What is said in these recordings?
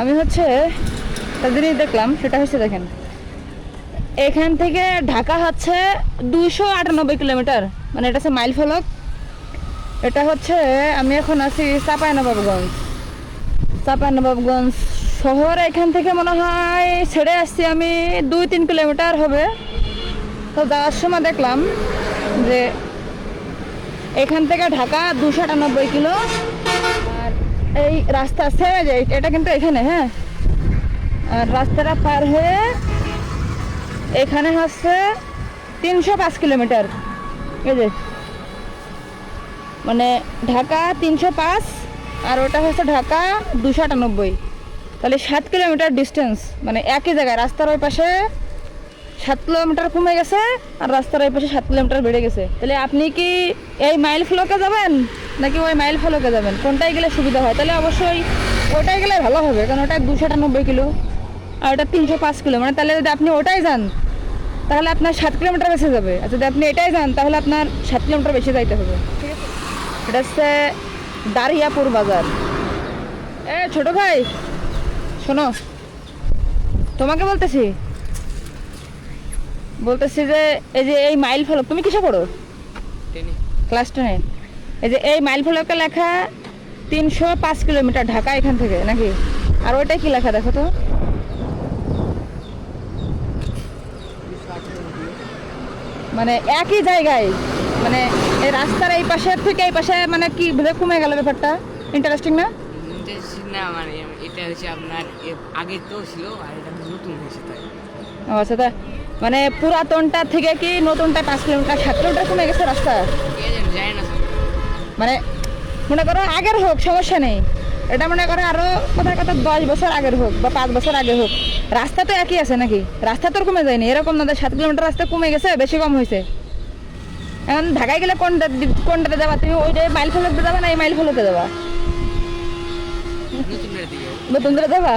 আমি হচ্ছে তাদেরই দেখলাম, সেটা হচ্ছে দেখেন এখান থেকে ঢাকা হচ্ছে 298 কিলোমিটার, মানে এটা হচ্ছে মাইল ফলক। এটা হচ্ছে আমি এখন আছি চাঁপাইনবাবগঞ্জ শহর। এখান থেকে মনে হয় ছেড়ে আসছি আমি 2-3 কিলোমিটার হবে। তো যাওয়ার সময় দেখলাম যে এখান থেকে ঢাকা 298 কিলো। আর এই রাস্তা ছেড়ে যায়, এটা কিন্তু এখানে, হ্যাঁ। আর রাস্তাটা পার হয়ে এখানে হচ্ছে 305 কিলোমিটার। এই যে মানে ঢাকা 305 আর ওটা হচ্ছে ঢাকা 298, তাহলে 7 কিলোমিটার ডিস্টেন্স। মানে একই জায়গায় রাস্তার ওই পাশে 7 কিলোমিটার কমে গেছে আর রাস্তার ওই পাশে 7 কিলোমিটার বেড়ে গেছে। তাহলে আপনি কি এই মাইল ফলকে যাবেন নাকি ওই মাইল ফলকে যাবেন, কোনটাই গেলে সুবিধা হয়? তাহলে অবশ্যই ওটাই গেলে ভালো হবে, কারণ ওটা 298 কিলো আর ওটা 305 কিলো। মানে তাহলে যদি আপনি ওটাই যান তাহলে আপনার 7 কিলোমিটার বেশি যাবে, আর যদি আপনি এটাই যান তাহলে আপনার 7 কিলোমিটার বেশি যাইতে হবে, ঠিক আছে? এটা হচ্ছে দারিয়াপুর বাজার। ছোট ভাই শোনো, তোমাকে বলতেছি যে এই যে এই মাইল ফলক, তুমি কিসে পড়ো? ক্লাস 10-এ। এই যে এই মাইল ফলকে লেখা 305 কিলোমিটার ঢাকা এখান থেকে নাকি, আর ওইটাই কি লেখা দেখো তো? মানে একই জায়গায়, মানে এই রাস্তার এই পাশে থেকে এই পাশে, মানে কি ভেবে কমে গেল ব্যাপারটা? ইন্টারেস্টিং না? না মানে এটা হচ্ছে আপনার আগে তো ছিল আর এটা নতুন হয়েছে তাই। ও আচ্ছা, তা মানে পুরাতনটা থেকে কি নতুনটা 5 কিলোমিটার 7 কিলোমিটার কমে গেছে রাস্তা? জানি না। মানে মনে করো আগের হোক সমস্যা নেই, এটা মনে করো আরো কোথায় 10 বছর আগের হোক বা 5 বছর আগে হোক, রাস্তা তো একই আছে নাকি? রাস্তা তো কমে যায়নি, এরকম না 7 কিলোমিটার রাস্তা কমে গেছে, বেশি কম হয়েছে। এখন ঢাকায় গেলে কোনটাতে যাবা তুমি? ওই যে মাইল ফলকে যাবা না এই মাইল ফলকে যাবা? নতুন করে যাবা?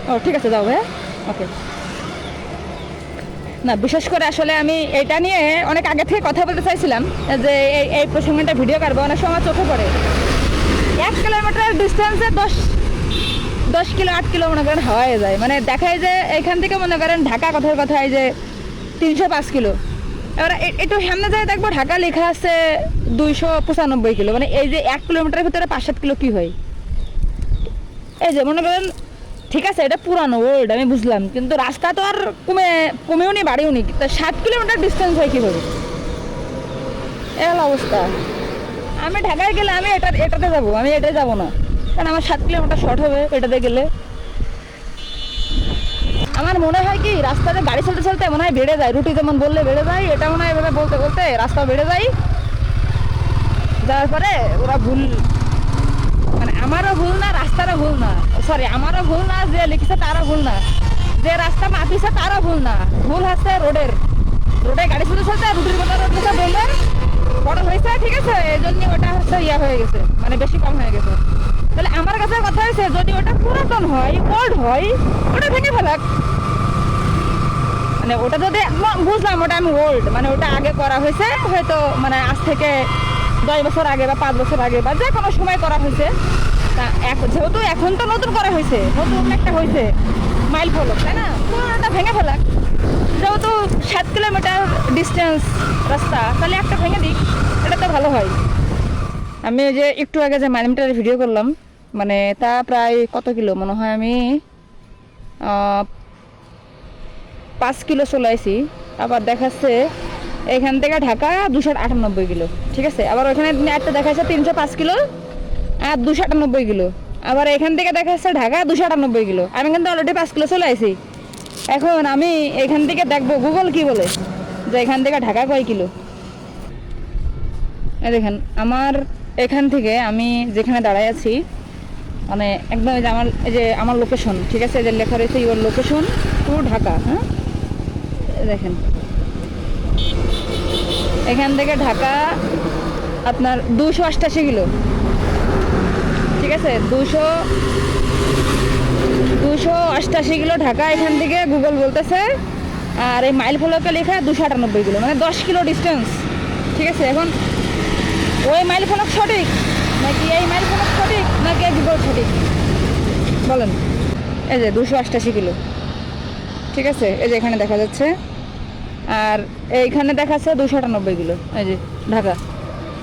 ও ঠিক আছে, যাও। হ্যাঁ, ওকে। না, বিশেষ করে আসলে আমি এটা নিয়ে অনেক আগে থেকে কথা বলতে চাইছিলাম যে এই প্রসঙ্গটা ভিডিও করবো। অনেক সময় চোখে পড়ে 1 কিলোমিটার ডিস্টেন্সে 10 কিলো 8 কিলো মনে করেন হওয়াই যায়। মানে দেখায় যে এখান থেকে মনে করেন ঢাকা কথায় যে 305 কিলো, এবার একটু সামনে যায় দেখবো ঢাকা লেখা আছে 295 কিলো। মানে এই যে 1 কিলোমিটারের ভিতরে 5-7 কিলো কি হয়? এই যে মনে করেন ঠিক আছে এটা পুরানো ওল্ড আমি বুঝলাম, কিন্তু রাস্তা তো আর কমেও নি বাড়িও নি, তো 7 কিলোমিটার ডিস্টেন্স হয় কীভাবে? এ হলো অবস্থা। আমি ঢাকায় গেলে আমি এটাতে যাবো, আমি এটাই যাবো না, কারণ আমার 7 কিলোমিটার শর্ট হবে এটাতে গেলে। আমার মনে হয় কি রাস্তাতে গাড়ি চলতে মনে হয় বেড়ে যায়, রুটি যেমন বললে বেড়ে যায়, এটা মনে হয় এভাবে বলতে রাস্তা বেড়ে যায়। যাওয়ার পরে ওরা ভুল, মানে আমারও ভুল না, রাস্তারও ভুল না, সরি আমারও ভুল না, যে লিখেছে তারও ভুল না, যে রাস্তা মাপিছে তারও ভুল না, ভুল হচ্ছে রোডে গাড়ি চলতে রুটির কথা বললে বড় হয়েছে, ঠিক আছে, এই জন্য ওটা হচ্ছে হয়ে গেছে, মানে বেশি কম হয়ে গেছে। তাহলে আমার কাছে কথা হয়েছে যদি ওটা পুরাতন হয় ওল্ড হয় ওটা ভেঙে ফেলাক। মানে ওটা যদি বুঝলাম ওটা আমি ওল্ড, মানে ওটা আগে করা হয়েছে হয়তো, মানে আজ থেকে 10 বছর আগে বা 5 বছর আগে বা যে কোনো সময় করা হয়েছে, তা যেহেতু এখন তো নতুন করা হয়েছে, নতুন একটা হয়েছে মাইল ফলক, তাই না? পুরোনোটা ভেঙে ফেলাক। যেহেতু 7 কিলোমিটার ডিস্টেন্স রাস্তা, তাহলে একটা ভেঙে দিক, এটা তো ভালো হয়। আমি যে একটু আগে যে মাইল মিটারের ভিডিও করলাম, মানে তা প্রায় কত কিলো মনে হয় আমি 5 কিলো চলে আসি। আবার দেখাচ্ছে এখান থেকে ঢাকা 298 কিলো, ঠিক আছে। আবার ওখানে একটা দেখাচ্ছে 305 কিলো আর 298 কিলো। আবার এখান থেকে দেখাচ্ছে ঢাকা 298 কিলো। আমি কিন্তু অলরেডি 5 কিলো চলে আসি। এখন আমি এখান থেকে দেখবো গুগল কি বলে যে এখান থেকে ঢাকা কয় কিলো। দেখেন আমার এখান থেকে আমি যেখানে দাঁড়ায় আছি, মানে একদম এই যে আমার লোকেশন, ঠিক আছে, যে লেখা রয়েছে ইউর লোকেশন টু ঢাকা। হ্যাঁ, দেখেন এখান থেকে ঢাকা আপনার 288 কিলো, ঠিক আছে, 288 কিলো ঢাকা এখান থেকে গুগল বলতেছে। আর এই মাইল ফলকে লেখা 298 কিলো, মানে 10 কিলো ডিস্টেন্স, ঠিক আছে। এখন ওই মাইল ফলক সঠিক নাকি এই মাইল ফলক সঠিক নাকি গুগল সঠিক? বলেন। এই যে 288 কিলো, ঠিক আছে, এই যে এখানে দেখা যাচ্ছে, আর এইখানে দেখাচ্ছে 298 কিলো, এই যে ঢাকা।